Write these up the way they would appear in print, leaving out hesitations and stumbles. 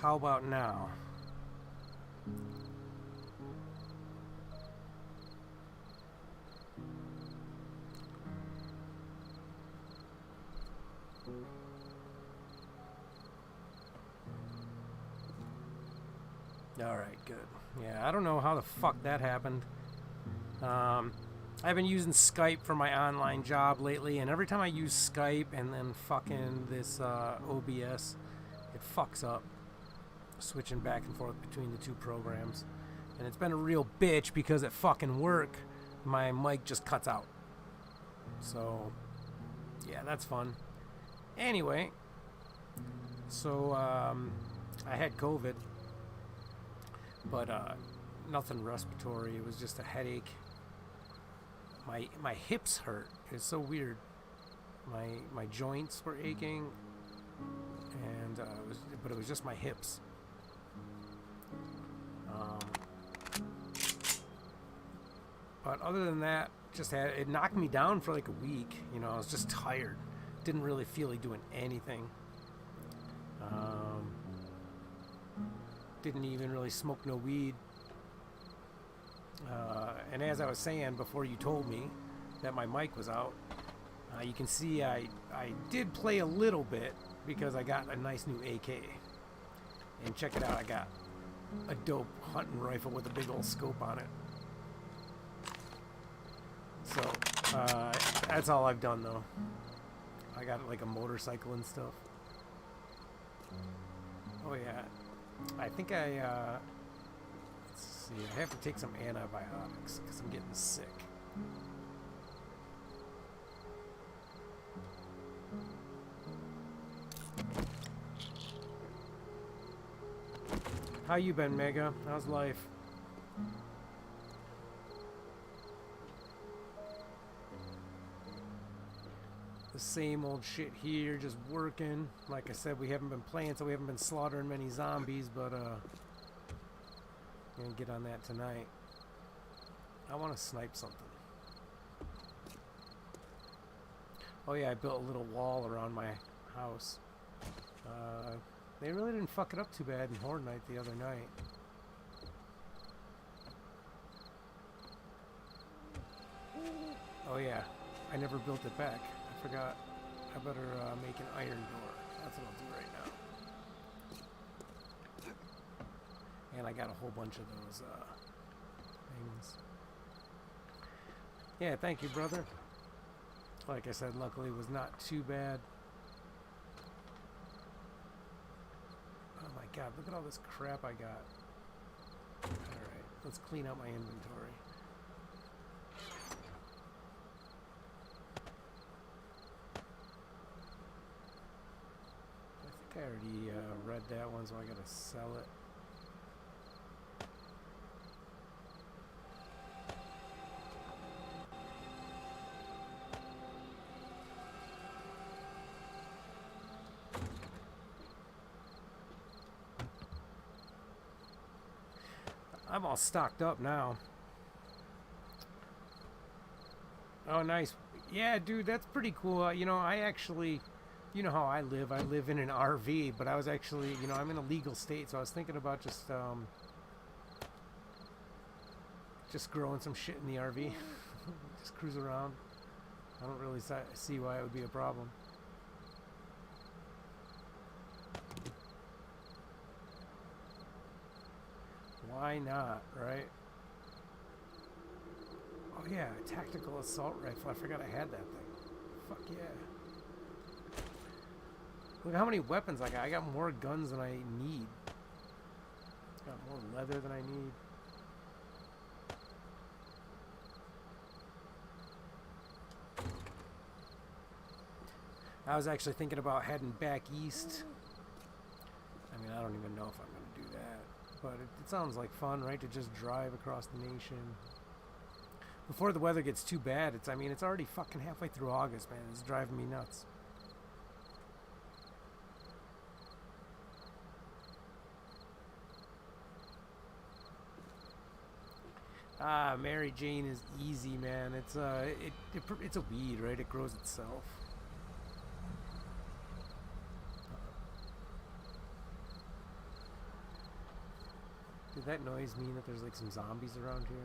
How about now? Alright, good. Yeah, I don't know how the fuck that happened. I've been using Skype for my online job lately, and every time I use Skype and then fucking this OBS, it fucks up. Switching back and forth between the two programs. And it's been a real bitch because at fucking work, my mic just cuts out. So, yeah, that's fun. Anyway, so I had COVID, but nothing respiratory. It was just a headache. My hips hurt. It's so weird. My joints were aching, and but it was just my hips. But other than that, it knocked me down for like a week. You know, I was just tired. Didn't really feel like doing anything. Didn't even really smoke no weed. And as I was saying before you told me that my mic was out, you can see I did play a little bit because I got a nice new AK. And check it out, I got a dope hunting rifle with a big old scope on it. So, that's all I've done though. I got like a motorcycle and stuff. Oh yeah, I think let's see, I have to take some antibiotics because I'm getting sick. How you been, Mega? How's life? The same old shit here, just working. Like I said, we haven't been playing, so we haven't been slaughtering many zombies, but gonna get on that tonight. I want to snipe something. Oh yeah, I built a little wall around my house. They really didn't fuck it up too bad in Horde Night the other night. Oh yeah, I never built it back. I forgot. I better make an iron door. That's what I'll do right now. And I got a whole bunch of those things. Yeah, thank you, brother. Like I said, luckily it was not too bad. Oh my god, look at all this crap I got. Alright, let's clean out my inventory. I already read that one, so I gotta sell it. I'm all stocked up now. Oh, nice. Yeah, dude, that's pretty cool. You know, I actually... You know how I live. I live in an RV, but I was actually, you know, I'm in a legal state, so I was thinking about just growing some shit in the RV. Just cruise around. I don't really see why it would be a problem. Why not, right? Oh yeah, a tactical assault rifle. I forgot I had that thing. Fuck yeah. Look how many weapons I got. I got more guns than I need. Got more leather than I need. I was actually thinking about heading back east. I mean, I don't even know if I'm going to do that. But it sounds like fun, right? To just drive across the nation. Before the weather gets too bad, I mean, it's already fucking halfway through August, man. It's driving me nuts. Ah, Mary Jane is easy, man. It's it's a weed, right? It grows itself. Did that noise mean that there's like some zombies around here?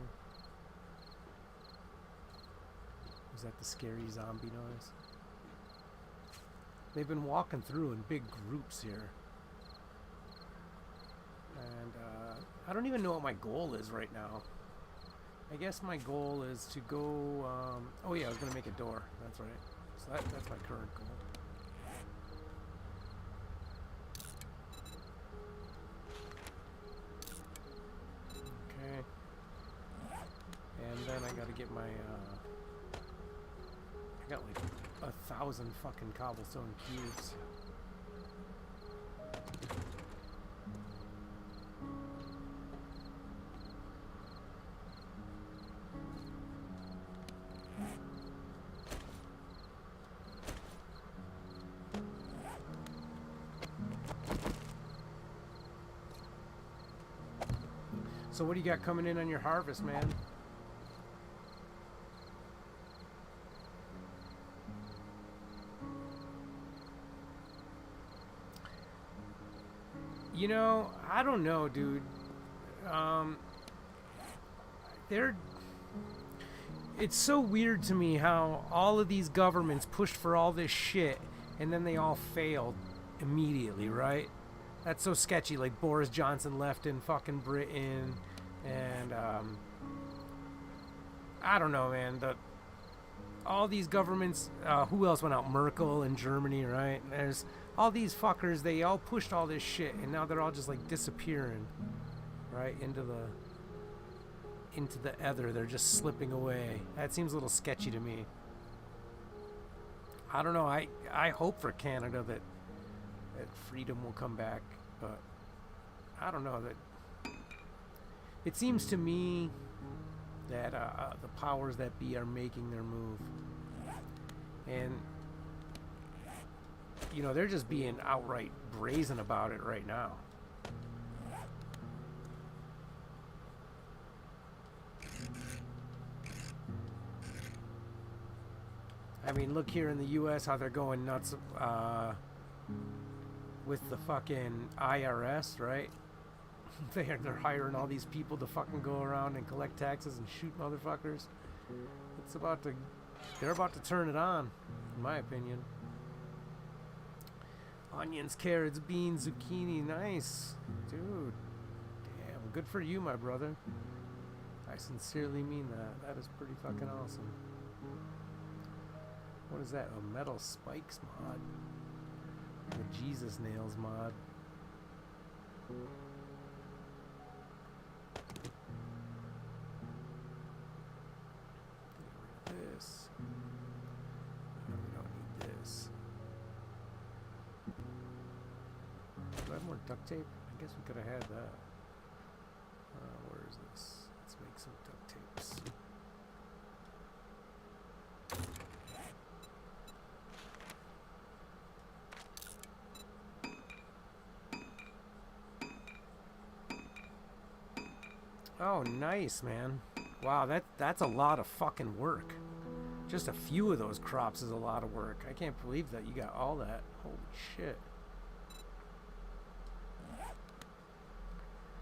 Was that the scary zombie noise? They've been walking through in big groups here. And I don't even know what my goal is right now. I guess my goal is to go... oh yeah, I was going to make a door. That's right. So that's my current goal. Okay. And then I gotta get my, I got like 1,000 fucking cobblestone cubes. So what do you got coming in on your harvest, man? You know, I don't know, dude. It's so weird to me how all of these governments pushed for all this shit and then they all failed immediately, right? That's so sketchy. Like Boris Johnson left in fucking Britain, and I don't know, man. All these governments, who else went out? Merkel in Germany, right? There's all these fuckers. They all pushed all this shit, and now they're all just like disappearing, right, into the ether. They're just slipping away. That seems a little sketchy to me. I don't know. I hope for Canada that freedom will come back, but I don't know. That it seems to me that the powers that be are making their move, and you know, they're just being outright brazen about it right now. I mean, look here in the U.S. how they're going nuts with the fucking IRS, right? They're hiring all these people to fucking go around and collect taxes and shoot motherfuckers. They're about to turn it on, in my opinion. Onions, carrots, beans, zucchini, nice. Dude, damn, good for you, my brother. I sincerely mean that. That is pretty fucking awesome. What is that? A metal spikes mod. The Jesus nails mod. Get rid of this. No, we don't need this. Do I have more duct tape? I guess we could have had that. Where is this? Let's make some duct tapes. Oh, nice, man. Wow, that's a lot of fucking work. Just a few of those crops is a lot of work. I can't believe that you got all that. Holy shit.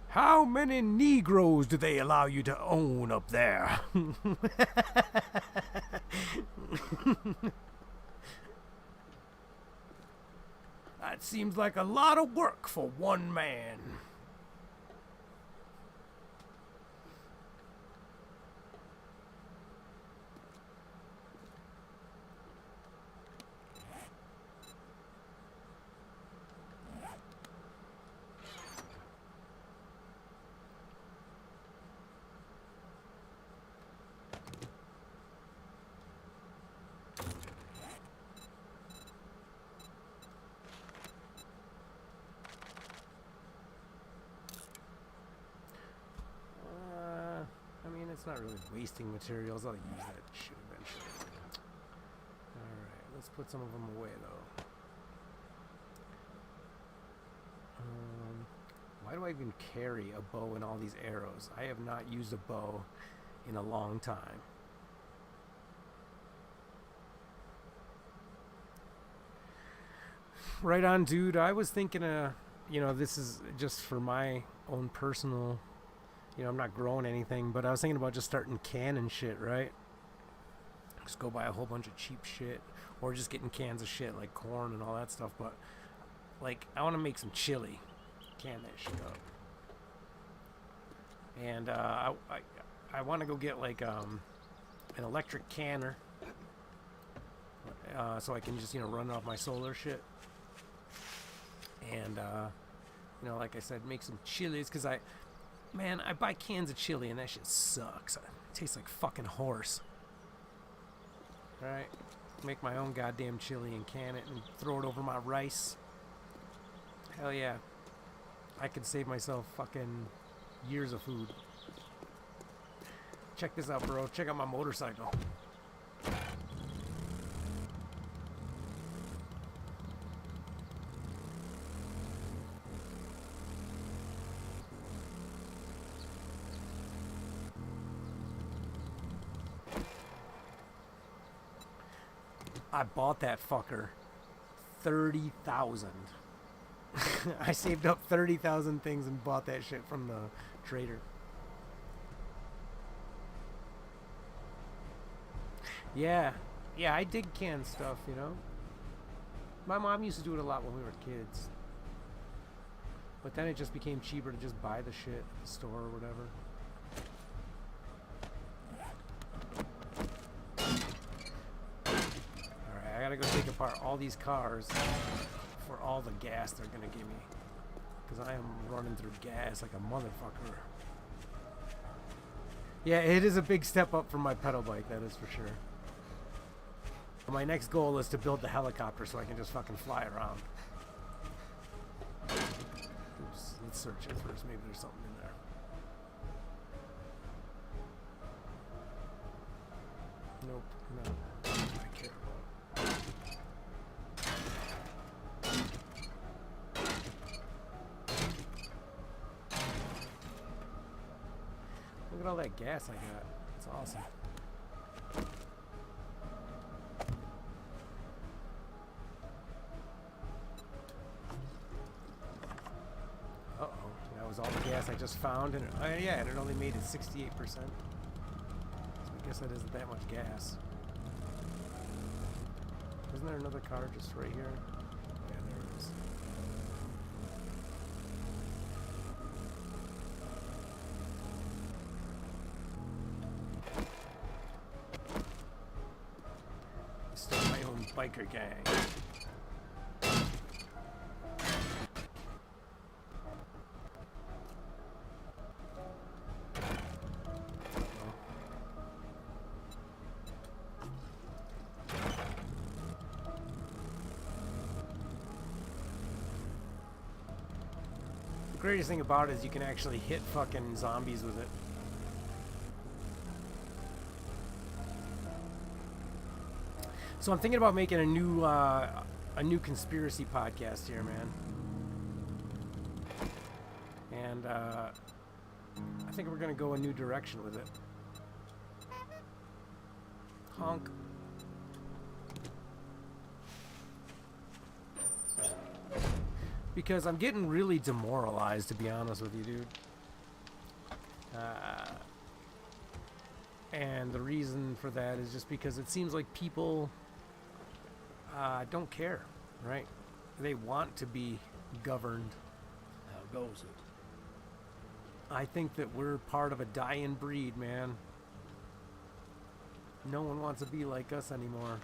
How many Negroes do they allow you to own up there? That seems like a lot of work for one man. It's not really wasting materials. I'll use that shit eventually. Alright, let's put some of them away though. Why do I even carry a bow and all these arrows? I have not used a bow in a long time. Right on, dude. I was thinking, you know, this is just for my own personal You know, I'm not growing anything, but I was thinking about just starting canning shit, right? Just go buy a whole bunch of cheap shit, or just getting cans of shit like corn and all that stuff. But like, I want to make some chili, can that shit up, and I want to go get like an electric canner, so I can just run it off my solar shit, and like I said, make some chilies because I buy cans of chili and that shit sucks. It tastes like fucking horse. Right? Make my own goddamn chili and can it and throw it over my rice. Hell yeah. I could save myself fucking years of food. Check this out, bro. Check out my motorcycle. I bought that fucker 30,000. I saved up 30,000 things and bought that shit from the trader. Yeah, I dig canned stuff, My mom used to do it a lot when we were kids. But then it just became cheaper to just buy the shit at the store or whatever. I gotta go take apart all these cars for all the gas they're gonna give me, because I am running through gas like a motherfucker. Yeah, it is a big step up from my pedal bike, that is for sure. My next goal is to build the helicopter so I can just fucking fly around. Oops, let's search it first, maybe there's something in there. Nope, no. I care about. Look at all that gas I got. It's awesome. Uh-oh. That was all the gas I just found. And yeah, and it only made it 68%. So I guess that isn't that much gas. Isn't there another car just right here? Yeah, there it is. Start my own biker gang. The greatest thing about it is you can actually hit fucking zombies with it. So I'm thinking about making a new conspiracy podcast here, man. And I think we're gonna go a new direction with it. Honk. Because I'm getting really demoralized, to be honest with you, dude. And the reason for that is just because it seems like people don't care, right? They want to be governed. How goes it? I think that we're part of a dying breed, man. No one wants to be like us anymore.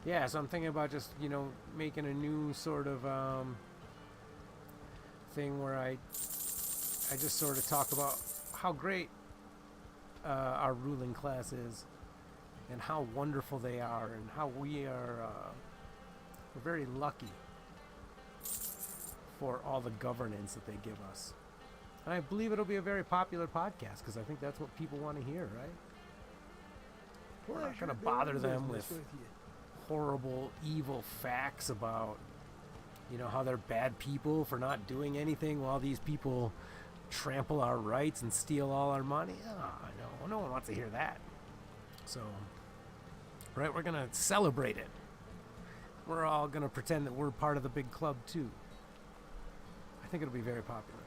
Yeah, so I'm thinking about just, making a new sort of thing where I just sort of talk about how great our ruling class is and how wonderful they are and how we're very lucky for all the governance that they give us. And I believe it'll be a very popular podcast because I think that's what people want to hear, right? We're not going to bother them with horrible, evil facts about, how they're bad people for not doing anything while these people trample our rights and steal all our money. Oh, no one wants to hear that. So, right, we're gonna celebrate it. We're all gonna pretend that we're part of the big club too. I think it'll be very popular.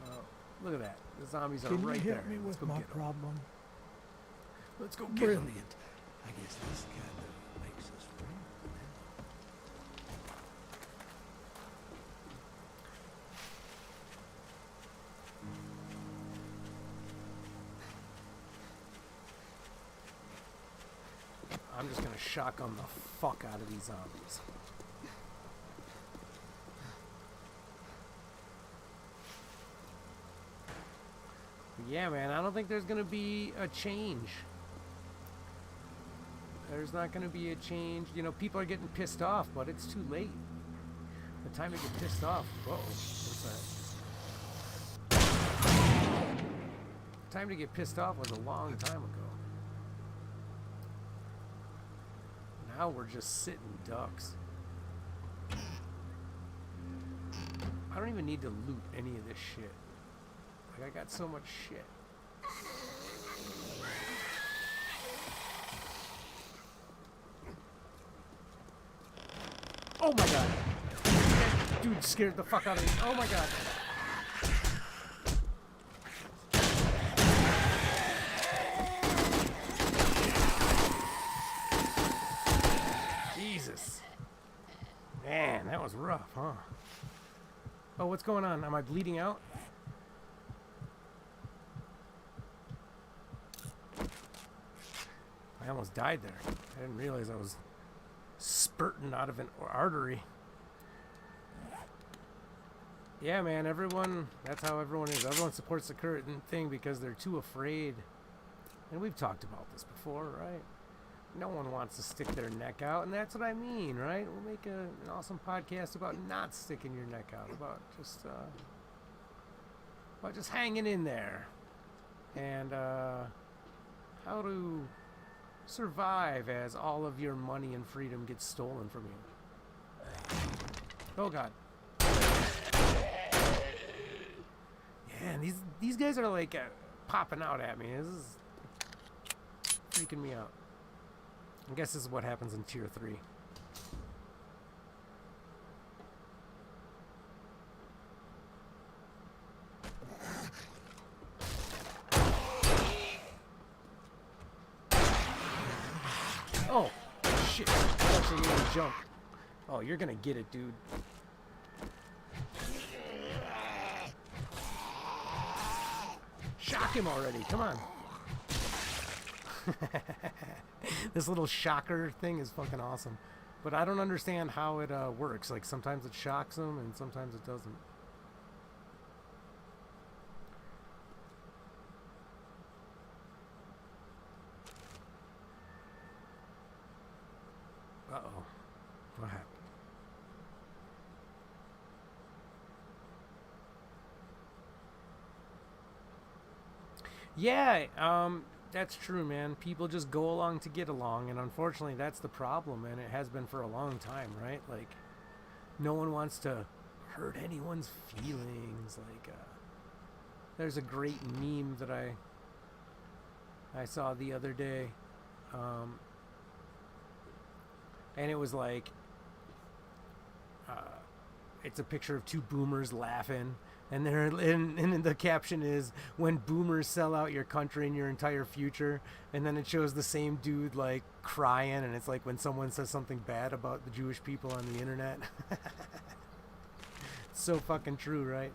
Oh, look at that. The zombies are Can right you there. help me Let's with go my get 'em. problem? Let's go get 'em. Brilliant. I guess this kind of makes us friends. I'm just gonna shotgun the fuck out of these zombies. Yeah, man, I don't think there's gonna be a change. There's not gonna be a change. You know, people are getting pissed off, but it's too late. The time to get pissed off. Whoa, what's that? The time to get pissed off was a long time ago. Now we're just sitting ducks. I don't even need to loot any of this shit. Like, I got so much shit. Oh my god! That dude scared the fuck out of me. Oh my god. Jesus. Man, that was rough, huh? Oh, what's going on? Am I bleeding out? I almost died there. I didn't realize I was spurting out of an artery. Yeah, man, everyone, that's how everyone is. Everyone supports the current thing because they're too afraid. And we've talked about this before, right? No one wants to stick their neck out, and that's what I mean, right? We'll make an awesome podcast about not sticking your neck out, about just hanging in there, and how to survive as all of your money and freedom gets stolen from you. Oh God. Yeah, and these guys are like popping out at me. This is freaking me out. I guess this is what happens in Tier 3. Oh, shit. Actually, you need to jump. Oh, you're gonna get it, dude. Shock him already. Come on. This little shocker thing is fucking awesome. But I don't understand how it works. Like, sometimes it shocks them and sometimes it doesn't. Uh-oh. What happened? Yeah, that's true, man. People just go along to get along, and unfortunately that's the problem, and it has been for a long time, right? Like, no one wants to hurt anyone's feelings. Like, there's a great meme that I saw the other day, and it was like, it's a picture of two boomers laughing, and and the caption is, "When boomers sell out your country and your entire future." And then it shows the same dude like crying, and it's like when someone says something bad about the Jewish people on the internet. It's so fucking true, right?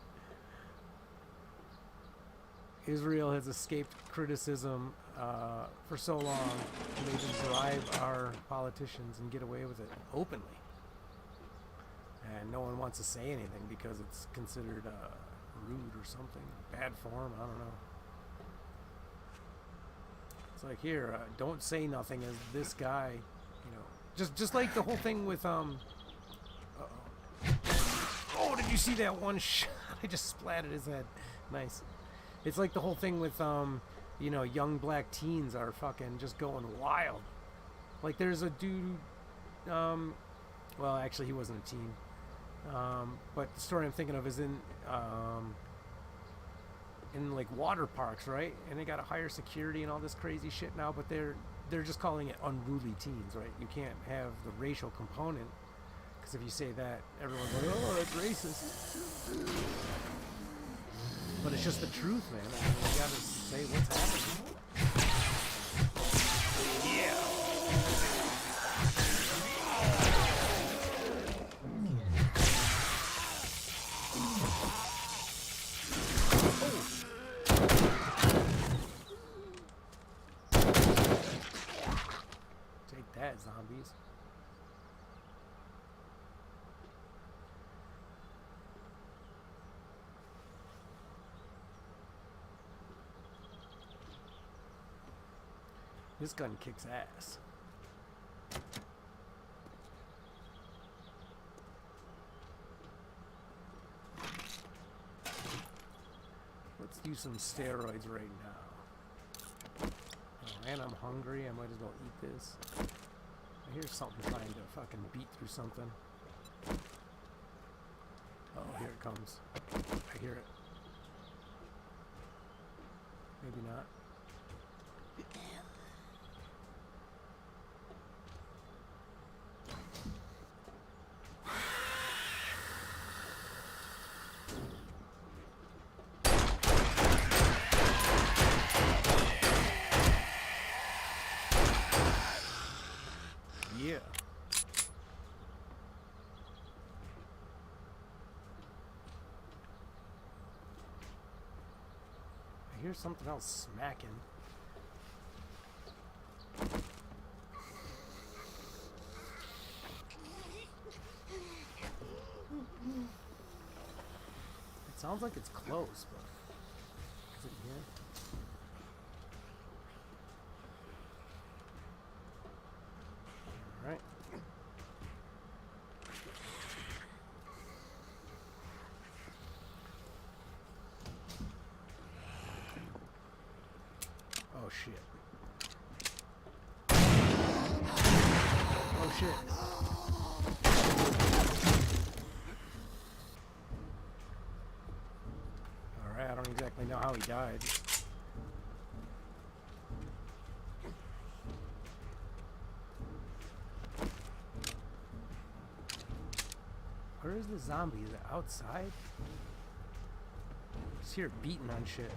Israel has escaped criticism for so long, and they just bribe our politicians and get away with it openly. And no one wants to say anything because it's considered rude or something. Bad form, I don't know. It's like, here, don't say nothing as this guy, you know. Just like the whole thing with, uh-oh. Oh, did you see that one shot? I just splatted his head. Nice. It's like the whole thing with, you know, young black teens are fucking just going wild. Like, there's a dude Well, actually, he wasn't a teen. But the story I'm thinking of is in like water parks, right? And they got a higher security and all this crazy shit now, but they're just calling it unruly teens, right? You can't have the racial component, because if you say that, everyone's like, oh, that's racist. But it's just the truth, man. I mean, you gotta say what's happening. Take that, zombies. This gun kicks ass. Let's do some steroids right now. Oh, and I'm hungry. I might as well eat this. I hear something trying to fucking beat through something. Oh, here it comes. I hear it. Maybe not. Yeah. I hear something else smacking. It sounds like it's close, but is it here? All right. Oh shit. Oh shit. Alright, I don't exactly know how he died. Where is the zombie? Is it outside? Just hear it beating on shit.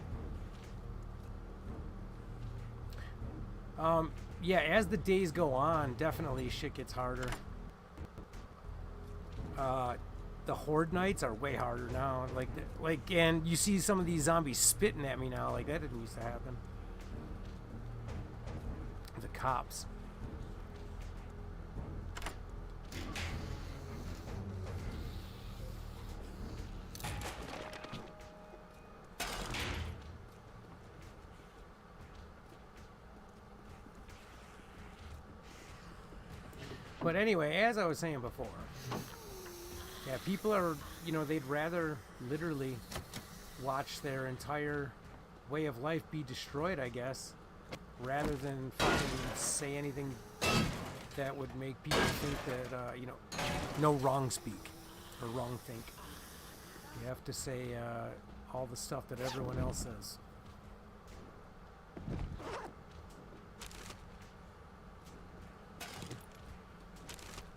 Yeah, as the days go on, definitely shit gets harder. The Horde Nights are way harder now. And you see some of these zombies spitting at me now. Like, that didn't used to happen. The cops. But anyway, as I was saying before, yeah, people are, they'd rather literally watch their entire way of life be destroyed, I guess, rather than fucking say anything that would make people think that, no wrong speak or wrong think. You have to say all the stuff that everyone else says.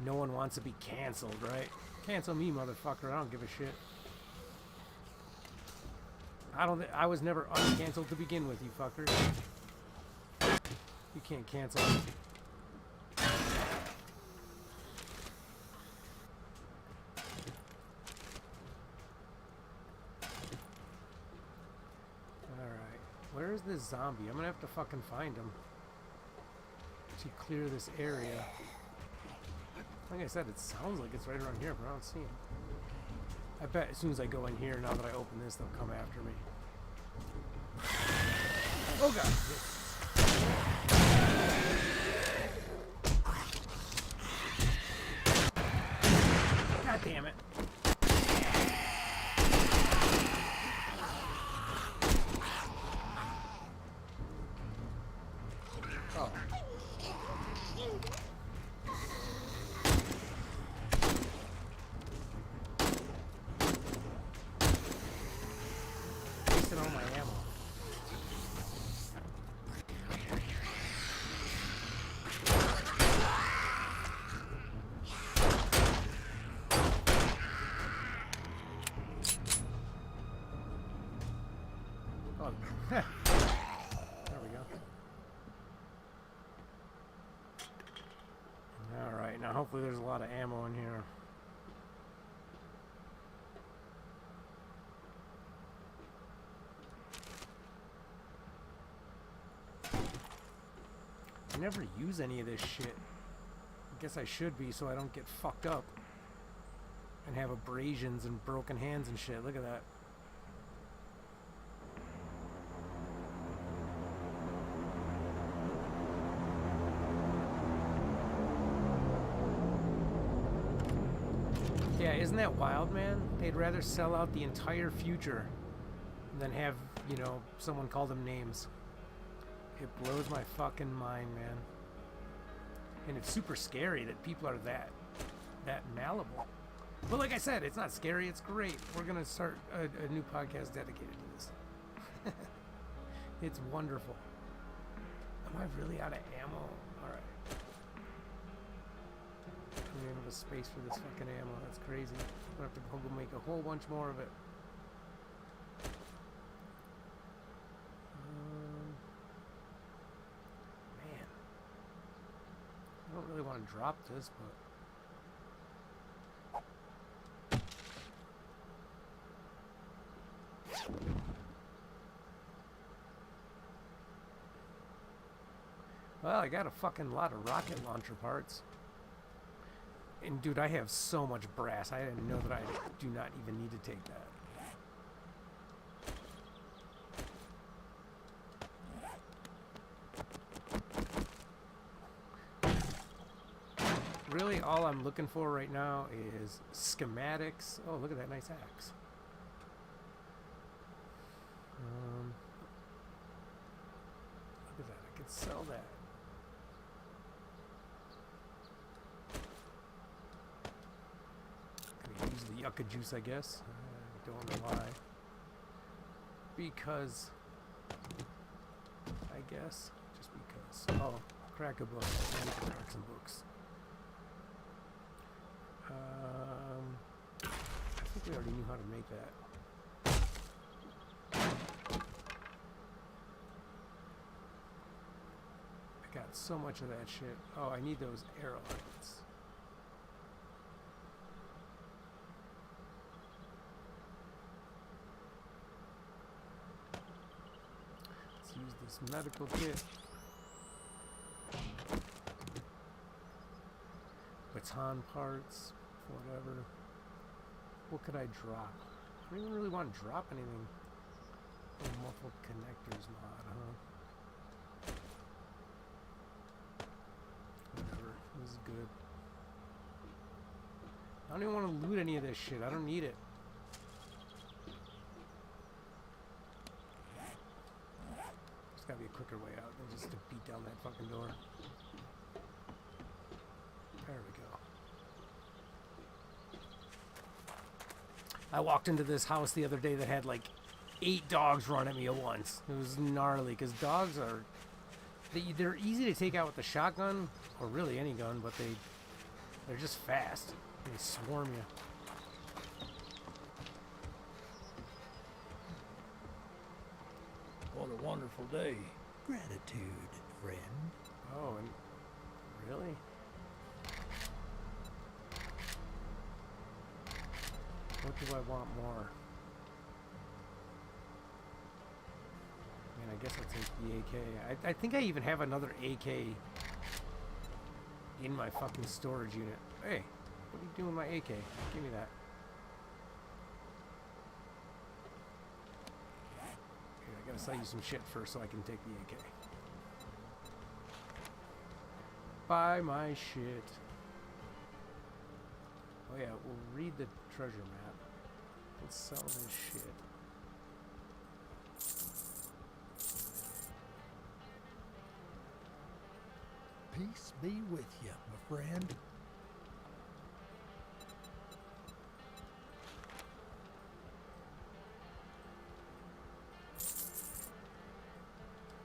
No one wants to be canceled, right? Cancel me, motherfucker. I don't give a shit. I was never uncanceled to begin with, you fuckers. You can't cancel me. Alright. Where is this zombie? I'm gonna have to fucking find him to clear this area. Like I said, it sounds like it's right around here, but I don't see him. I bet as soon as I go in here, now that I open this, they'll come after me. Oh god! God damn it! Oh. There we go. Alright, now hopefully there's a lot of ammo in here. I never use any of this shit. I guess I should be so I don't get fucked up and have abrasions and broken hands and shit. Look at that. Yeah, isn't that wild, man? They'd rather sell out the entire future than have, you know, someone call them names. It blows my fucking mind, man. And it's super scary that people are that malleable. But like I said, it's not scary, it's great. We're gonna start a new podcast dedicated to this. It's wonderful. Am I really out of ammo? Alright. I don't even have a space for this fucking ammo. That's crazy. I'm gonna have to go make a whole bunch more of it. Man. I don't really want to drop this, but... Well, I got a fucking lot of rocket launcher parts. And dude, I have so much brass. I didn't know that I do not even need to take that. Really, all I'm looking for right now is schematics. Oh, look at that nice axe. Look at that. I could sell that. Gonna use the yucca juice, I guess. I don't know why. Because. I guess. Just because. Oh, crack a book. I need to crack some books. I think we already knew how to make that. I got so much of that shit. Oh, I need those arrowheads. Let's use this medical kit. Baton parts, whatever. What could I drop? I don't even really want to drop anything. Oh, muffled connectors mod, huh? Whatever. This is good. I don't even want to loot any of this shit. I don't need it. There's gotta be a quicker way out than just to beat down that fucking door. There we go. I walked into this house the other day that had like 8 dogs run at me at once. It was gnarly because dogs are... They're easy to take out with the shotgun, or really any gun, but they're just fast. They swarm you. What a wonderful day. Gratitude, friend. Oh, and really? What do I want more? I mean, I guess I'll take the AK. I think I even have another AK in my fucking storage unit. Hey, what are you doing with my AK? Give me that. Here, I gotta sell you some shit first so I can take the AK. Buy my shit. Oh yeah, we'll read the treasure map. Let's sell this shit. Peace be with you, my friend.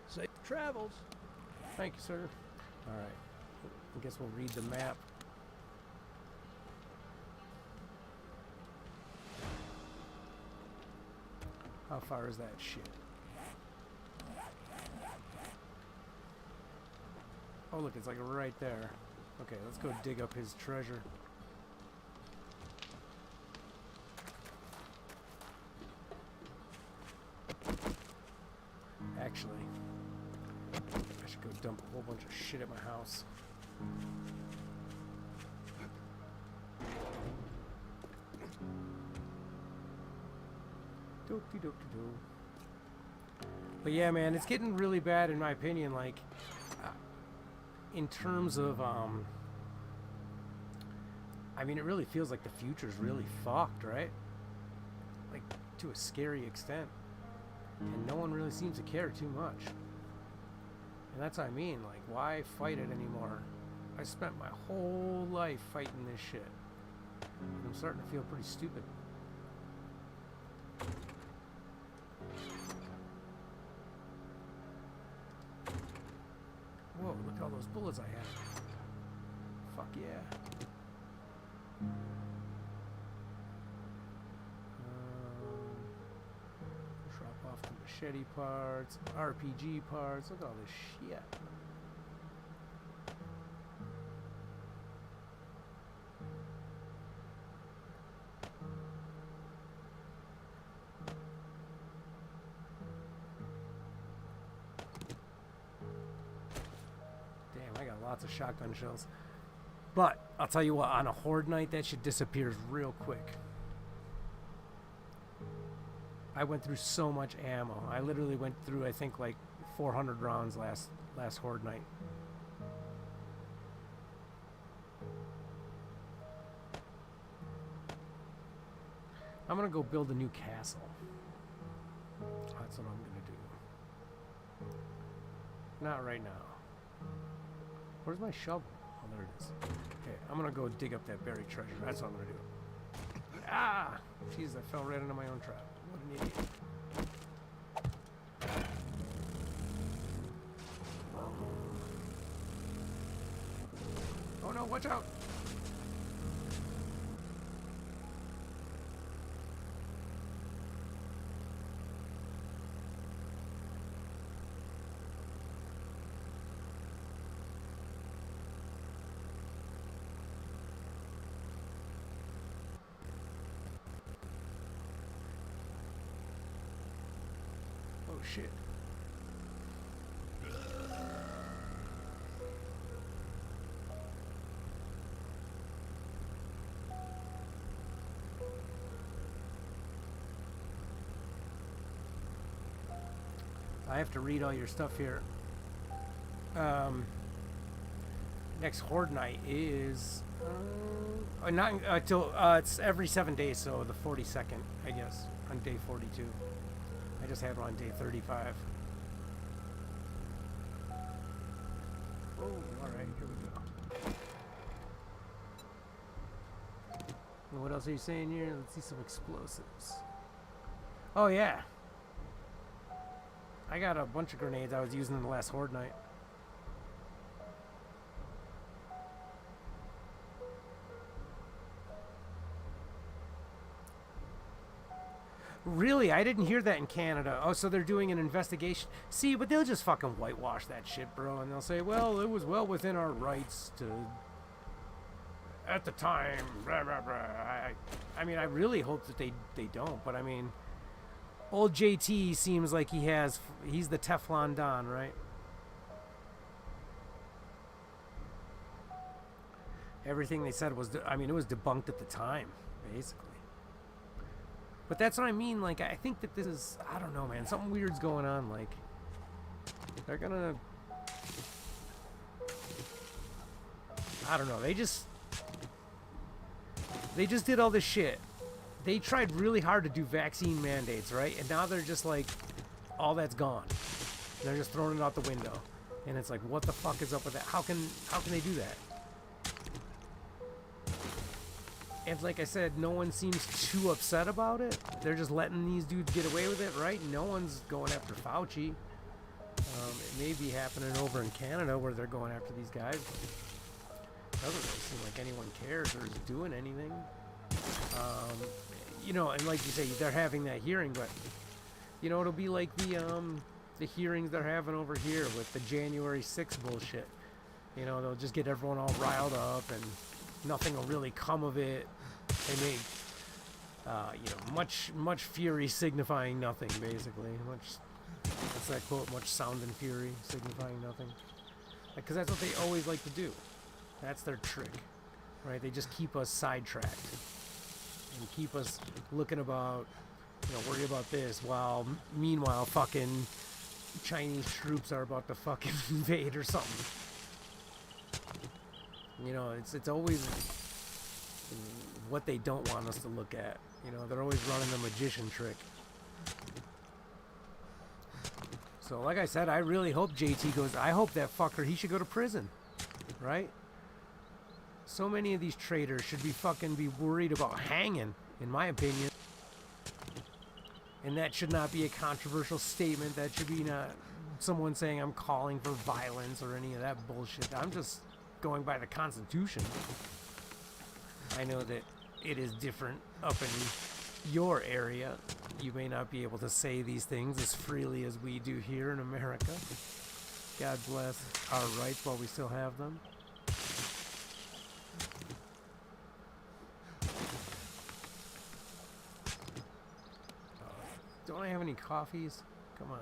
Safe travels. Thank you, sir. Alright. I guess we'll read the map. How far is that shit? Oh, look, it's like right there. Okay, let's go dig up his treasure. Actually, I should go dump a whole bunch of shit at my house. Doop-de-doop-de-doo. But yeah, man, it's getting really bad in my opinion. Like, in terms of, I mean, it really feels like the future's really fucked, right? Like, to a scary extent. And no one really seems to care too much. And that's what I mean. Like, why fight it anymore? I spent my whole life fighting this shit. And I'm starting to feel pretty stupid. Whoa, look at all those bullets I have. Fuck yeah. Drop off the machete parts, RPG parts. Look at all this shit. Damn, I got lots of shotgun shells. But I'll tell you what, on a Horde Night, that shit disappears real quick. I went through so much ammo. I literally went through, I think, like 400 rounds last Horde Night. I'm gonna go build a new castle. That's what I'm gonna do. Not right now. Where's my shovel? Oh, there it is. Okay, I'm gonna go dig up that buried treasure. That's what I'm gonna do. Ah! Jeez, I fell right into my own trap. What an idiot. Oh no, watch out! Oh shit. I have to read all your stuff here. Next Horde Night is not until it's every 7 days, so the 42nd, I guess, on day 42. I just had one on day 35. Oh, all right, here we go. And what else are you saying here? Let's see some explosives. Oh yeah. I got a bunch of grenades I was using in the last Horde Night. Really? I didn't hear that in Canada. Oh, so they're doing an investigation. See, but they'll just fucking whitewash that shit, bro. And they'll say, well, it was well within our rights to... At the time, blah, blah, blah. I mean, I really hope that they don't. But, I mean, old JT seems like he's the Teflon Don, right? Everything they said was, I mean, it was debunked at the time, basically. But that's what I mean, like, I think that this is, I don't know, man, something weird's going on, like, they're gonna, I don't know, they just did all this shit. They tried really hard to do vaccine mandates, right? And now they're just like, all that's gone. They're just throwing it out the window. And it's like, what the fuck is up with that? How can they do that? And like I said, no one seems too upset about it. They're just letting these dudes get away with it, right? No one's going after Fauci. It may be happening over in Canada where they're going after these guys. It doesn't really seem like anyone cares or is doing anything. You know, and like you say, they're having that hearing, but you know, it'll be like the hearings they're having over here with the January 6th bullshit. You know, they'll just get everyone all riled up, and nothing will really come of it. They make, you know, much fury signifying nothing, basically. What's that quote? Much sound and fury signifying nothing. Because that's what they always like to do. That's their trick, right? They just keep us sidetracked and keep us looking about, you know, worry about this, while meanwhile fucking Chinese troops are about to fucking invade or something. You know, it's always what they don't want us to look at. You know, they're always running the magician trick. So, like I said, I really hope JT goes. I hope that fucker, he should go to prison, right? So many of these traitors should be worried about hanging, in my opinion. And that should not be a controversial statement. That should be not someone saying I'm calling for violence or any of that bullshit. I'm just going by the Constitution. I know that it is different up in your area. You may not be able to say these things as freely as we do here in America. God bless our rights while we still have them. Don't I have any coffees? Come on.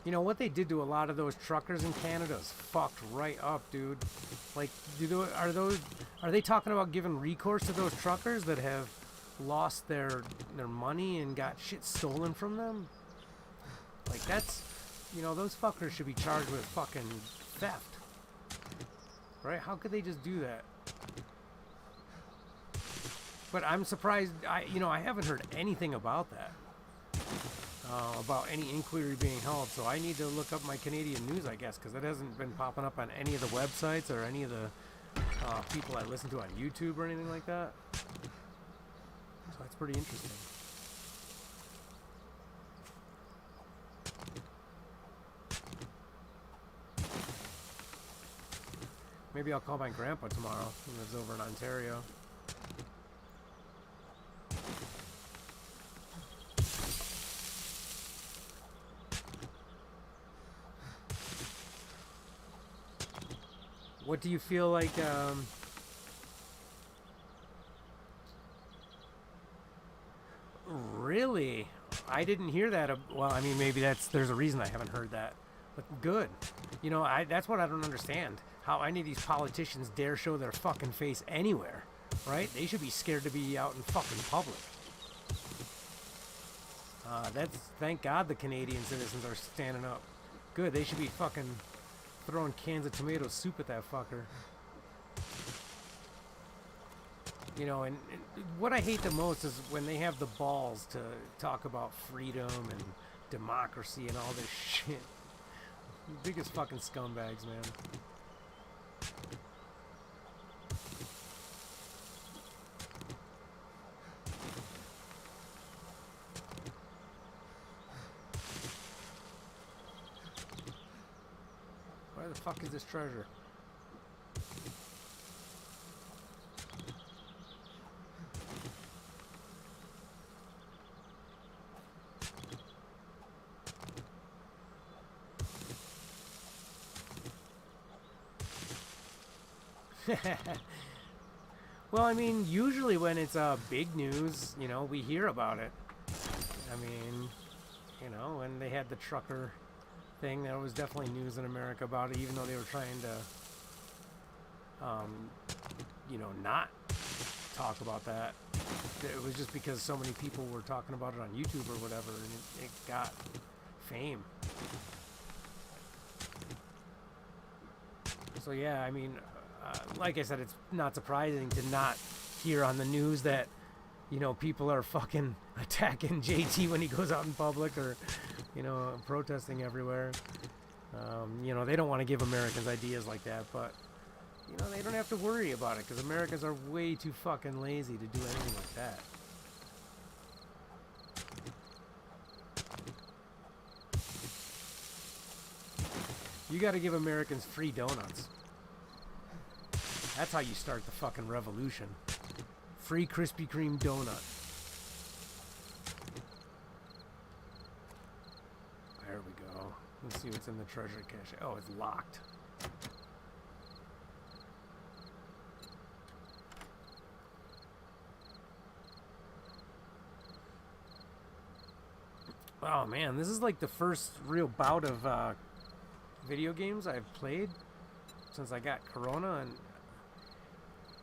You know what they did to a lot of those truckers in Canada is fucked right up, dude. Like, are they talking about giving recourse to those truckers that have lost their money and got shit stolen from them? Like, that's, you know, those fuckers should be charged with fucking theft, right? How could they just do that? But I'm surprised. I haven't heard anything about that. About any inquiry being held, so I need to look up my Canadian news, I guess, because it hasn't been popping up on any of the websites or any of the people I listen to on YouTube or anything like that. So that's pretty interesting. Maybe I'll call my grandpa tomorrow, who lives over in Ontario. What do you feel like, really? I didn't hear that. Well, I mean, maybe there's a reason I haven't heard that. But good. You know, that's what I don't understand. How any of these politicians dare show their fucking face anywhere, right? They should be scared to be out in fucking public. Thank God the Canadian citizens are standing up. Good, they should be fucking throwing cans of tomato soup at that fucker. You know, and what I hate the most is when they have the balls to talk about freedom and democracy and all this shit. Biggest fucking scumbags, man. Where the fuck is this treasure? Well, I mean, usually when it's big news, you know, we hear about it. I mean, you know, when they had the trucker thing, there was definitely news in America about it, even though they were trying to, you know, not talk about that. It was just because so many people were talking about it on YouTube or whatever, and it got fame. So yeah, I mean, like I said, it's not surprising to not hear on the news that, you know, people are fucking attacking JT when he goes out in public, or, you know, protesting everywhere. You know, they don't want to give Americans ideas like that, but, you know, they don't have to worry about it because Americans are way too fucking lazy to do anything like that. You got to give Americans free donuts. That's how you start the fucking revolution. Free Krispy Kreme donut. There we go. Let's see what's in the treasure cache. Oh, it's locked. Oh man, this is like the first real bout of video games I've played since I got Corona, and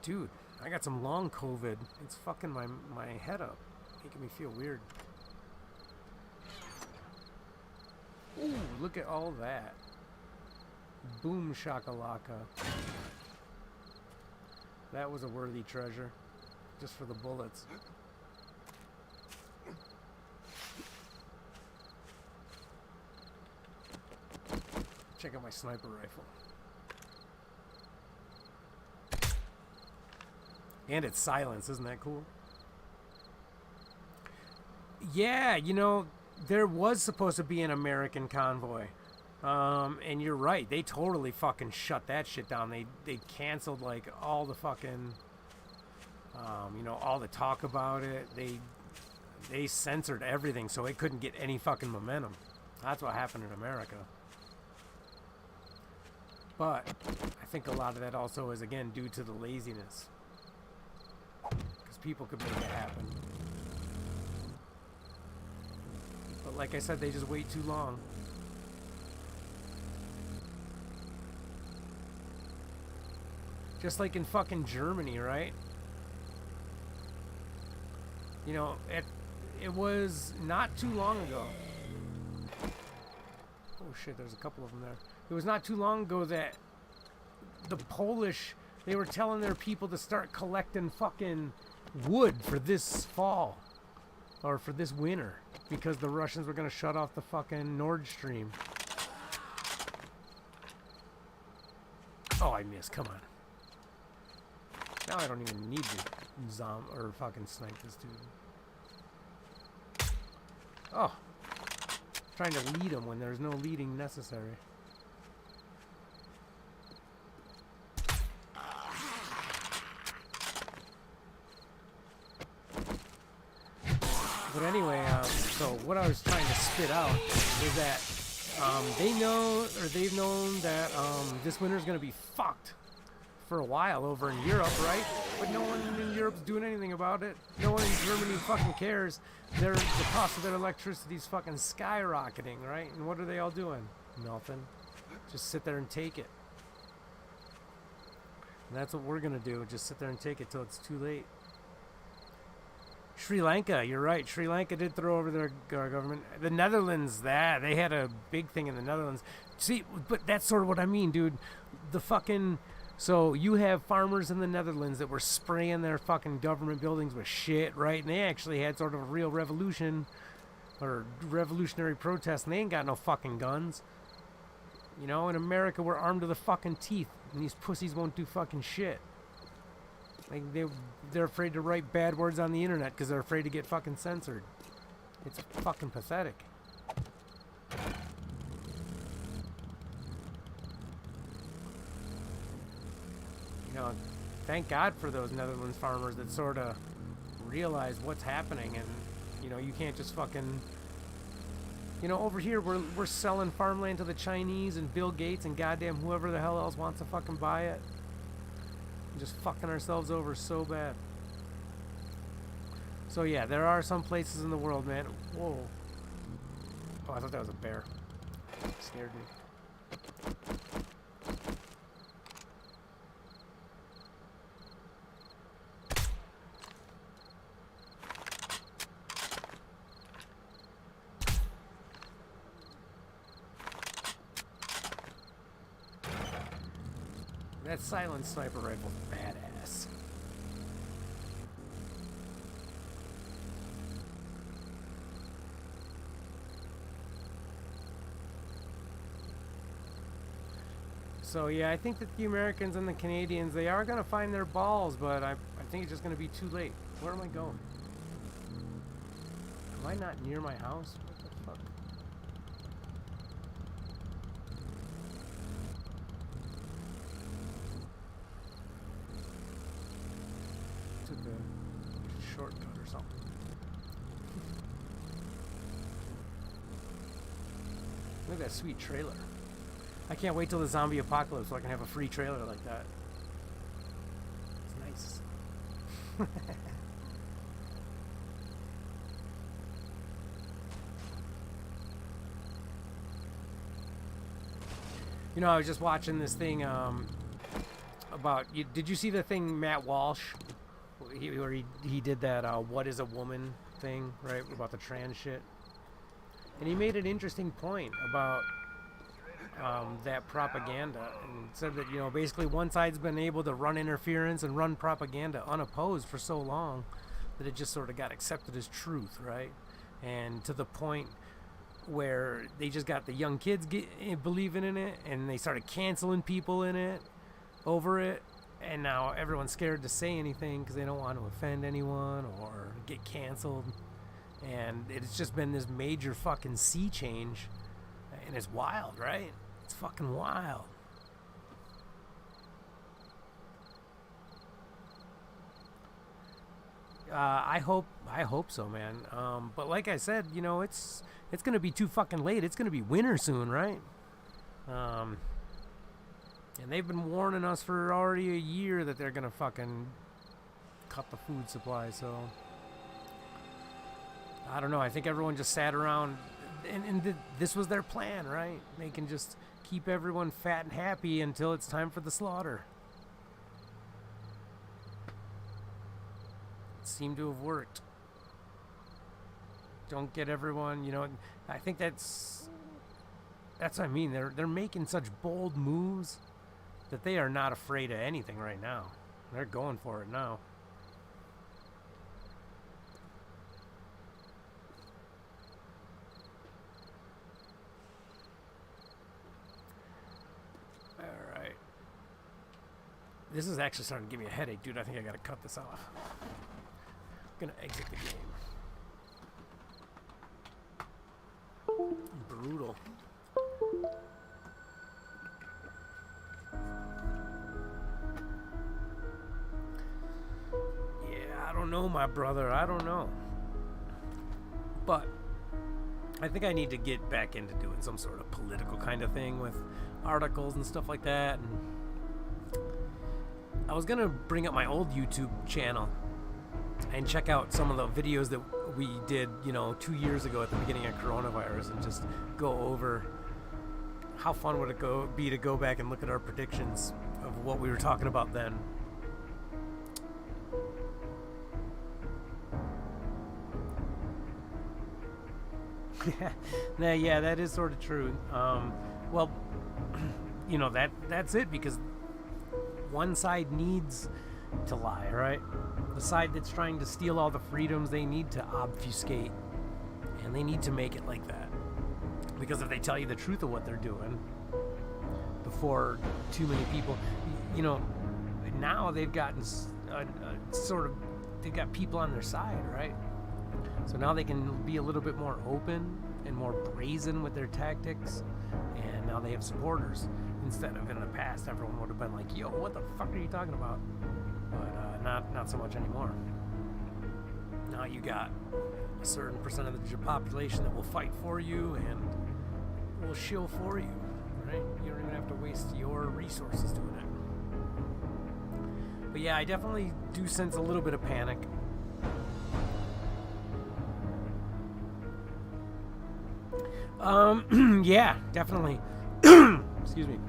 dude, I got some long COVID. It's fucking my head up, making me feel weird. Ooh, look at all that. Boom shakalaka. That was a worthy treasure, just for the bullets. Check out my sniper rifle. And it's silence, isn't that cool? Yeah, you know, there was supposed to be an American convoy. And you're right, they totally fucking shut that shit down. They canceled like all the fucking you know, all the talk about it. They censored everything so it couldn't get any fucking momentum. That's what happened in America. But I think a lot of that also is, again, due to the laziness. Because people could make it happen. But like I said, they just wait too long. Just like in fucking Germany, right? You know, it was not too long ago. Oh shit, there's a couple of them there. It was not too long ago that the Polish, they were telling their people to start collecting fucking wood for this fall. Or for this winter. Because the Russians were going to shut off the fucking Nord Stream. Oh, I missed. Come on. Now I don't even need to or fucking snipe this dude. Oh. Trying to lead him when there's no leading necessary. But anyway, so what I was trying to spit out is that they know, or they've known that this winter's going to be fucked for a while over in Europe, right? But no one in Europe's doing anything about it. No one in Germany fucking cares. The cost of their electricity's fucking skyrocketing, right? And what are they all doing? Nothing. Just sit there and take it. And that's what we're going to do. Just sit there and take it till it's too late. Sri Lanka, you're right. Sri Lanka did throw over their government. The Netherlands, they had a big thing in the Netherlands. See, but that's sort of what I mean, dude. The fucking... So you have farmers in the Netherlands that were spraying their fucking government buildings with shit, right? And they actually had sort of a real revolution or revolutionary protest, and they ain't got no fucking guns. You know, in America, we're armed to the fucking teeth, and these pussies won't do fucking shit. Like, they're afraid to write bad words on the internet because they're afraid to get fucking censored. It's fucking pathetic. You know, thank God for those Netherlands farmers that sort of realize what's happening, and you know, you can't just fucking, you know, over here we're selling farmland to the Chinese and Bill Gates and goddamn whoever the hell else wants to fucking buy it. And just fucking ourselves over so bad. So yeah, there are some places in the world, man. Whoa. Oh, I thought that was a bear. It scared me. That silent sniper rifle's badass. So yeah, I think that the Americans and the Canadians, they are gonna find their balls, but I think it's just gonna be too late. Where am I going? Am I not near my house? What the fuck? Took a shortcut or something. Look at that sweet trailer. I can't wait till the zombie apocalypse so I can have a free trailer like that. It's nice. You know, I was just watching this thing about... Did you see the thing Matt Walsh? Where he did that what is a woman thing, right? About the trans shit. And he made an interesting point about that propaganda, and said that, you know, basically one side's been able to run interference and run propaganda unopposed for so long that it just sort of got accepted as truth, right? And to the point where they just got the young kids believing in it, and they started canceling people in it over it, and now everyone's scared to say anything because they don't want to offend anyone or get canceled. And it's just been this major fucking sea change, and it's wild, right? It's fucking wild. I hope so, man. But like I said, you know, it's gonna be too fucking late. It's gonna be winter soon, right? And they've been warning us for already a year that they're gonna fucking cut the food supply. So I don't know. I think everyone just sat around, and this was their plan, right? They can just keep everyone fat and happy until it's time for the slaughter. It seemed to have worked. Don't get everyone, you know. I think that's what I mean. They're making such bold moves that they are not afraid of anything right now. They're going for it now. Alright. This is actually starting to give me a headache, dude. I think I gotta cut this off. I'm gonna exit the game. Brutal. Yeah, I don't know, my brother. I don't know. But I think I need to get back into doing some sort of political kind of thing with articles and stuff like that. And I was gonna bring up my old YouTube channel and check out some of the videos that we did, you know, 2 years ago at the beginning of coronavirus, and just go over how fun would it be to go back and look at our predictions of what we were talking about then. Yeah, that is sort of true. Well, you know, that's it, because one side needs to lie, right? The side that's trying to steal all the freedoms, they need to obfuscate, and they need to make it like that, because if they tell you the truth of what they're doing before too many people, you know, now they've gotten they've got people on their side, right? So now they can be a little bit more open and more brazen with their tactics, and now they have supporters, instead of in the past everyone would have been like, yo, what the fuck are you talking about? But not so much anymore. Now you got a certain percent of the population that will fight for you and will shill for you, right? You don't even have to waste your resources doing it. But yeah, I definitely do sense a little bit of panic. Yeah, definitely. Excuse me.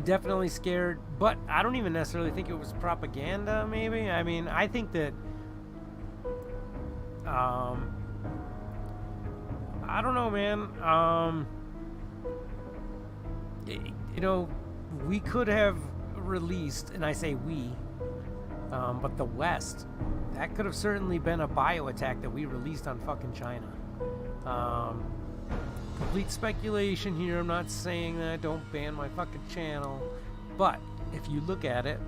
Definitely scared, but I don't even necessarily think it was propaganda, maybe. I mean, I think that, I don't know, man. You know, we could have released, and I say we, but the West, that could have certainly been a bio attack that we released on fucking China. Complete speculation here. I'm not saying that. Don't ban my fucking channel. But if you look at it,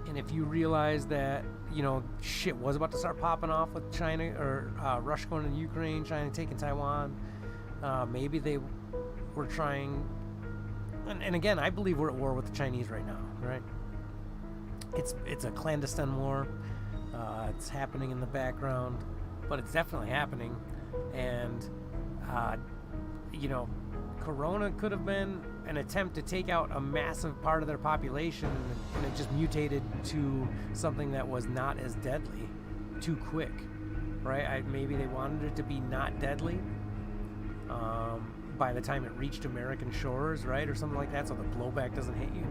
and if you realize that, you know, shit was about to start popping off with China or Russia going into Ukraine, China taking Taiwan, maybe they were trying. And again, I believe we're at war with the Chinese right now, right? It's a clandestine war. It's happening in the background, but it's definitely happening. And you know, Corona could have been an attempt to take out a massive part of their population, and it just mutated to something that was not as deadly too quick, right? Maybe they wanted it to be not deadly by the time it reached American shores, right, or something like that, so the blowback doesn't hit you.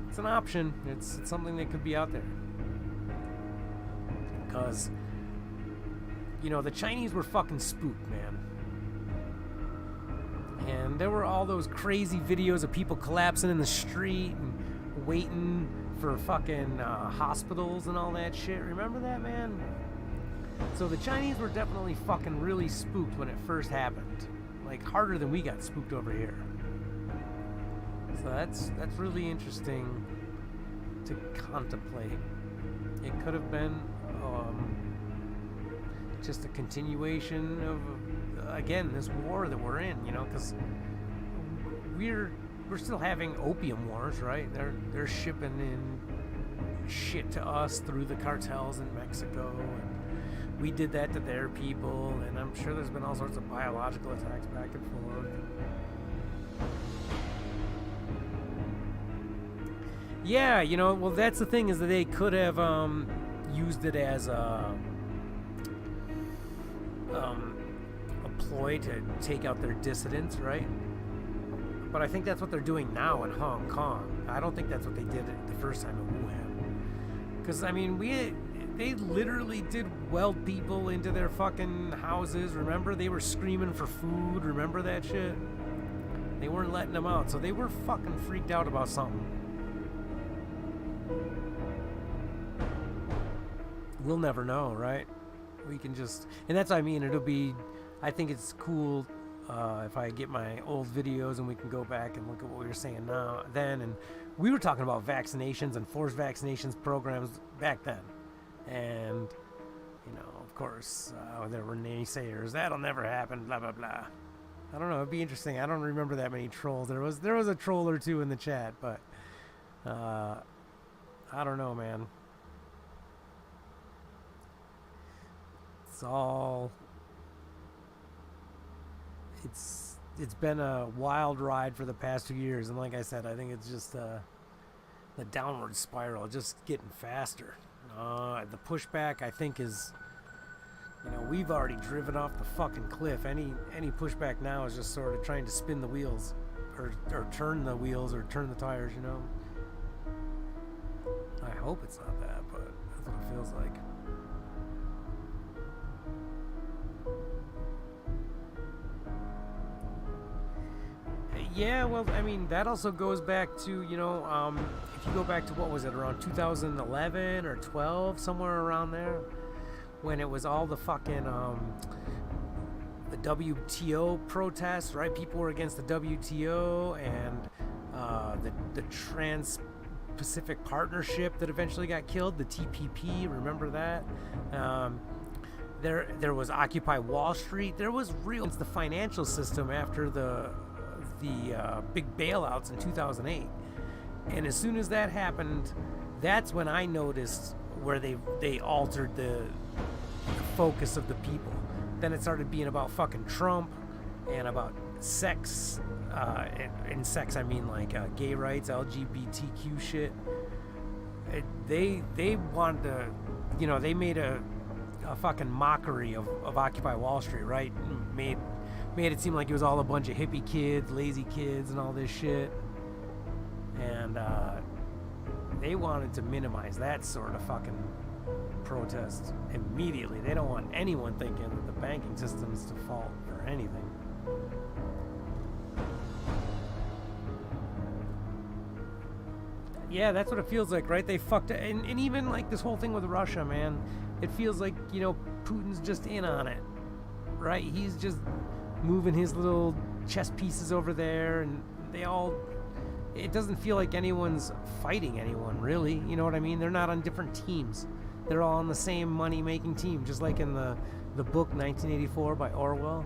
It's an option. It's something that could be out there. Because, you know, the Chinese were fucking spooked, man. And there were all those crazy videos of people collapsing in the street and waiting for fucking hospitals and all that shit. Remember that, man? So the Chinese were definitely fucking really spooked when it first happened. Like, harder than we got spooked over here. So that's really interesting to contemplate. It could have been just a continuation of, again, this war that we're in, you know, because we're still having opium wars, right? They're shipping in shit to us through the cartels in Mexico, and we did that to their people, and I'm sure there's been all sorts of biological attacks back and forth. Yeah, you know, well, that's the thing, is that they could have used it as a ploy to take out their dissidents, right? But I think that's what they're doing now in Hong Kong. I don't think that's what they did the first time in Wuhan. Because, I mean, they literally did weld people into their fucking houses. Remember? They were screaming for food. Remember that shit? They weren't letting them out. So they were fucking freaked out about something. We'll never know, right? We can just... And that's what I mean. It'll be... I think it's cool if I get my old videos and we can go back and look at what we were saying then. And we were talking about vaccinations and forced vaccinations programs back then. And, you know, of course, there were naysayers. That'll never happen, blah, blah, blah. I don't know. It'd be interesting. I don't remember that many trolls. There was a troll or two in the chat, but I don't know, man. It's been a wild ride for the past 2 years, and like I said, I think it's just the downward spiral, just getting faster. The pushback, I think, is, you know, we've already driven off the fucking cliff. Any pushback now is just sort of trying to spin the wheels, or turn the wheels, or turn the tires, you know. I hope it's not that, but that's what it feels like. Yeah, well, I mean, that also goes back to, you know, if you go back to, what was it, around 2011 or 12, somewhere around there, when it was all the fucking, the WTO protests, right? People were against the WTO and the Trans-Pacific Partnership that eventually got killed, the TPP, remember that? There was Occupy Wall Street. There was the financial system after the big bailouts in 2008, and as soon as that happened, that's when I noticed where they altered the focus of the people. Then it started being about fucking Trump and about sex. In sex, I mean like gay rights, LGBTQ shit. They wanted to, you know, they made a fucking mockery of Occupy Wall Street, right? Made it seem like it was all a bunch of hippie kids, lazy kids, and all this shit. And they wanted to minimize that sort of fucking protest immediately. They don't want anyone thinking that the banking system is to fault for anything. Yeah, that's what it feels like, right? They fucked it. And even like this whole thing with Russia, man, it feels like, you know, Putin's just in on it. right? He's just moving his little chess pieces over there, and they all... It doesn't feel like anyone's fighting anyone, really. You know what I mean? They're not on different teams. They're all on the same money-making team, just like in the book 1984 by Orwell,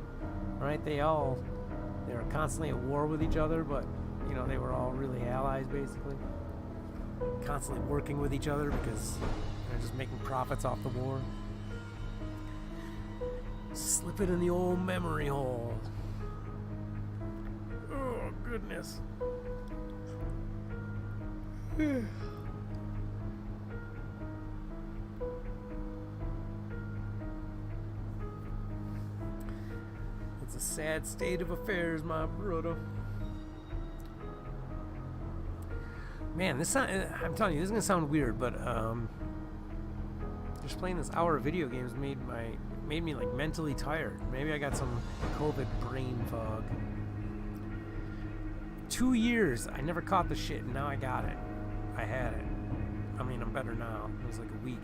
right? They were constantly at war with each other, but, you know, they were all really allies, basically. Constantly working with each other because they're just making profits off the war. Slip it in the old memory hole. Oh, goodness. It's a sad state of affairs, my brother. Man, I'm telling you, this is gonna sound weird, but just playing this hour of video games made me like mentally tired. Maybe I got some COVID brain fog. 2 years, I never caught the shit, and now I got it. I had it. I mean, I'm better now. It was like a week.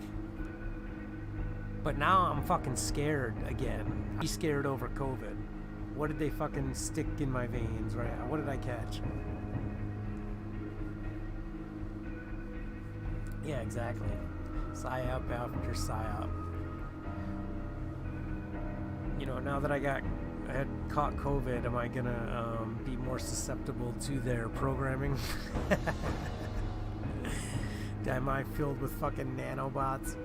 But now I'm fucking scared again. I'm scared over COVID. What did they fucking stick in my veins, right? What did I catch? Yeah, exactly. PSYOP after PSYOP. You know, now that I had caught COVID, am I gonna be more susceptible to their programming? Am I filled with fucking nanobots?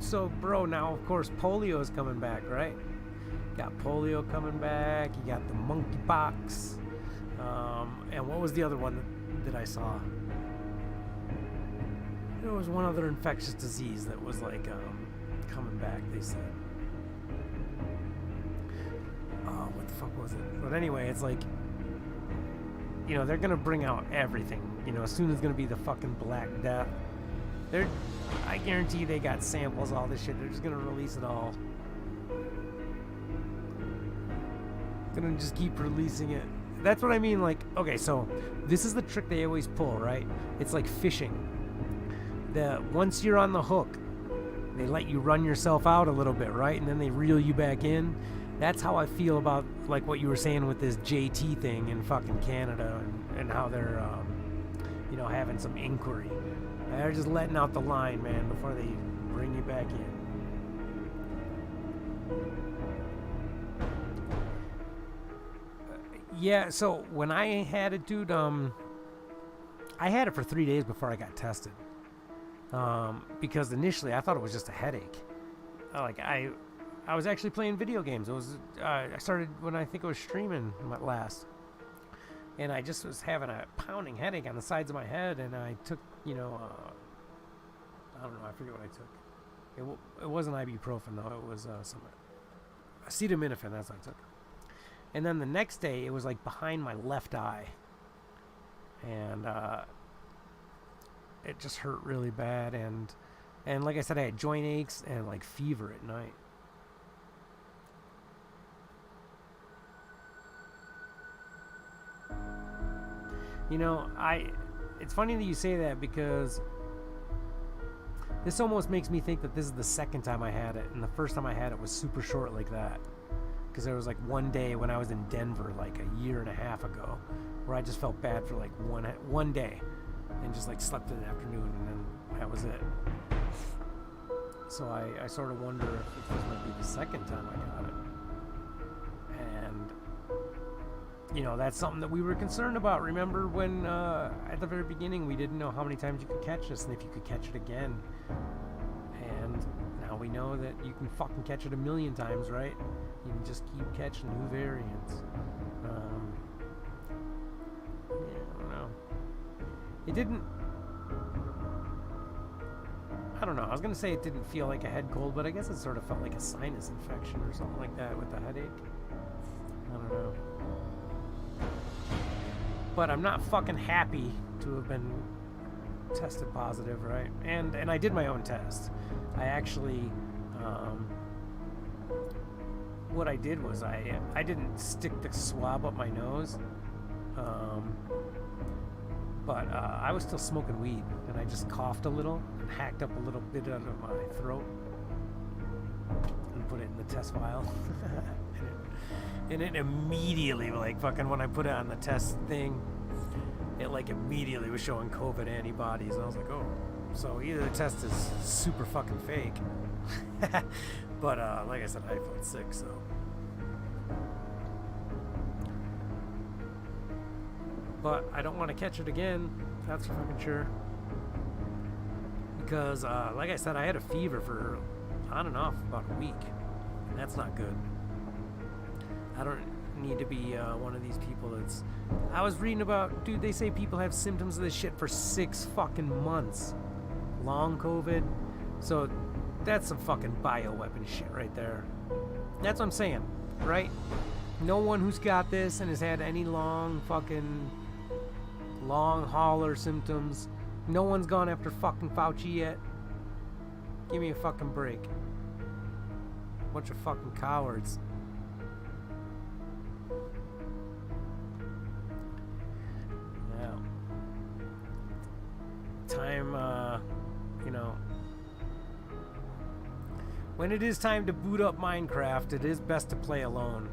So bro, now of course polio is coming back, right? Got polio coming back. You got the monkeypox. And what was the other one that I saw? There was one other infectious disease that was like coming back, they said. Oh, what the fuck was it? But anyway, it's like, you know, they're gonna bring out everything. You know, soon as gonna be the fucking Black Death. I guarantee they got samples, all this shit. They're just gonna release it all. Gonna just keep releasing it. That's what I mean. Like, okay, so this is the trick they always pull, right? It's like fishing. Once you're on the hook, they let you run yourself out a little bit, right? And then they reel you back in. That's how I feel about, like, what you were saying with this JT thing in fucking Canada and how they're, you know, having some inquiry. They're just letting out the line, man, before they bring you back in. Yeah, so when I had it, dude, I had it for 3 days before I got tested. Because initially I thought it was just a headache. I was actually playing video games. It was I started when I think I was streaming last, and I just was having a pounding headache on the sides of my head, and I took, you know, I don't know, I forget what I took. It wasn't ibuprofen though. It was some acetaminophen. That's what I took. And then the next day, it was like behind my left eye, and it just hurt really bad, and like I said, I had joint aches and like fever at night. You know, it's funny that you say that, because this almost makes me think that this is the second time I had it, and the first time I had it was super short like that. Because there was like one day when I was in Denver like a year and a half ago where I just felt bad for like one day and just like slept in the afternoon, and then that was it. So I sort of wonder if this might be the second time I got it. And, you know, that's something that we were concerned about. Remember when at the very beginning we didn't know how many times you could catch this and if you could catch it again. And now we know that you can fucking catch it 1,000,000 times, right? You can just keep catching new variants. Yeah, I don't know. It didn't... I don't know. I was going to say it didn't feel like a head cold, but I guess it sort of felt like a sinus infection or something like that with the headache. I don't know. But I'm not fucking happy to have been tested positive, right? And I did my own test. I actually... what I did was I didn't stick the swab up my nose, but I was still smoking weed, and I just coughed a little and hacked up a little bit out of my throat. and put it in the test file. and it immediately, like, fucking when I put it on the test thing, it, like, immediately was showing COVID antibodies. And I was like, oh, so either the test is super fucking fake. But, like I said, I felt sick, so. But I don't want to catch it again. That's for fucking sure. Because, like I said, I had a fever for on and off about a week. And that's not good. I don't need to be one of these people that's... I was reading about... Dude, they say people have symptoms of this shit for 6 fucking months. Long COVID. So, that's some fucking bioweapon shit right there. That's what I'm saying, right? No one who's got this and has had any long hauler symptoms. No one's gone after fucking Fauci yet. Give me a fucking break. Bunch of fucking cowards. Yeah. Time, you know. When it is time to boot up Minecraft, it is best to play alone.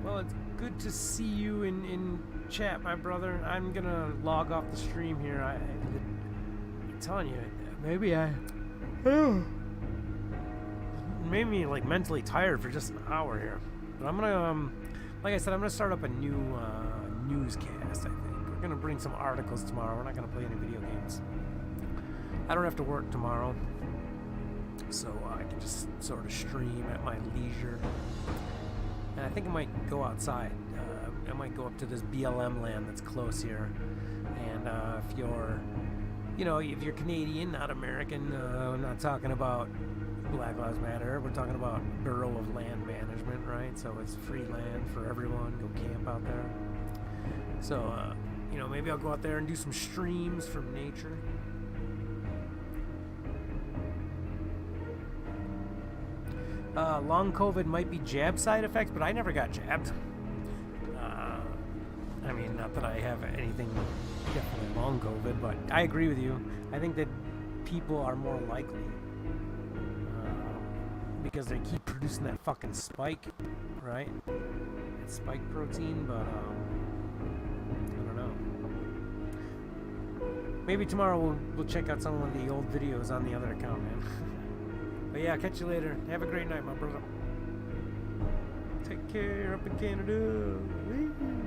Well, it's good to see you in chat, my brother. I'm gonna log off the stream here. I'm telling you, maybe I made me like mentally tired for just an hour here. But I'm gonna, like I said, I'm gonna start up a new newscast. I think we're gonna bring some articles tomorrow. We're not gonna play any video games. I don't have to work tomorrow, so I can just sort of stream at my leisure. And I think I might go outside. I might go up to this BLM land that's close here. And if you're, you know, if you're Canadian, not American, I'm not talking about Black Lives Matter. We're talking about Bureau of Land Management, right? So it's free land for everyone. Go camp out there. So, you know, maybe I'll go out there and do some streams from nature. Long COVID might be jab side effects, but I never got jabbed. I mean, not that I have anything definitely long COVID, but I agree with you. I think that people are more likely because they keep producing that fucking spike, right? That spike protein, but I don't know. Maybe tomorrow we'll check out some of the old videos on the other account, man. But yeah, catch you later. Have a great night, my brother. Take care up in Canada. Whee!